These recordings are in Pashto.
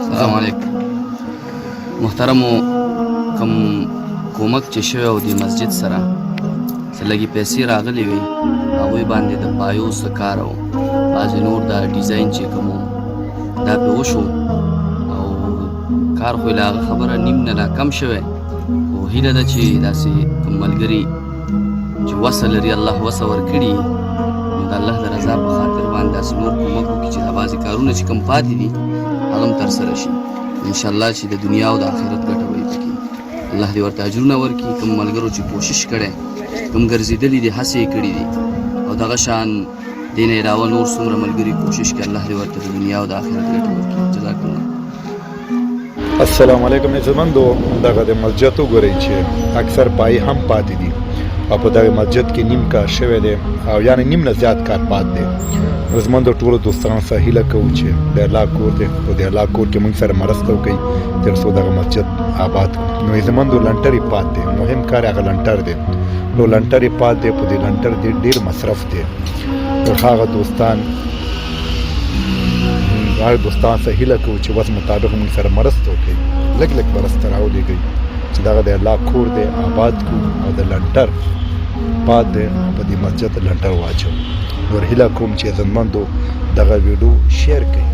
السلام علیکم محترمو کوم کومک چې شوی او د مسجد سره څه لږې پیسې راغلې وي هغوی باندې د پایو څه کار او بعضې نور دا ډیزاین چې کوم دا پې وشو او کار خو له هغه خبره نیم نه ناکم شوی خو هیله ده چې داسې کوم ملګري چې وسه لري الله وسه ورکړي نو د الله د رضا په خاطر باندې داسې نور کومک وکړي چې دا بعضې کارونه چې کوم پاتې دي هغه هم ترسره شي انشاءالله چې د دنیا او د آخرت ګټه به یې پکې الله دې ورته اجرونه ورکړي کوم ملګرو چې کوشش کړی کوم ګرځېدلي دي هڅې یې کړي دي او دغه شان دې نه علاوه نور څومره ملګري کوشش کوي الله دې ورته د دنیا او د آخرت ګټه ورکړي جزاک الله السلام علیکم عزتمندو دغه د مسجد وګورئ چې اکثر پای هم پاتې دي او په دغه مسجد کې نیم کار شوی دی او یعنی نیم نه زیات کار پات دی عزتمندو ټولو دوستانو سره هیله کوو چې د الله کور دی او د الله کور کې موږ سره مرسته وکړئ تر څو دغه مسجد آباد کړو نو عزتمندو لنټر یې پات دی مهم کار هغه لنټر دی نو لنټر یې پات دی په دې لنټر دی ډېر مصرف دی هغه دوستان سره هیله کوو چې وس مطابق موږ سره مرسته وکړي لږ لږ مرسته راولېږئ چې دغه د الله کور دی آباد کړو او د لنټر پات دی په دې مسجد لنټر واچو نور هیله کوم چې عزتمندو دغه ویډیو شیر کړئ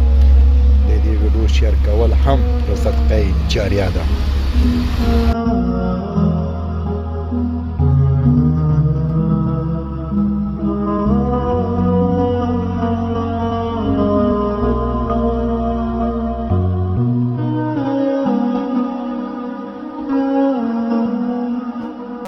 د دې ویډیو شیر کول هم یو صدقه جاریه ده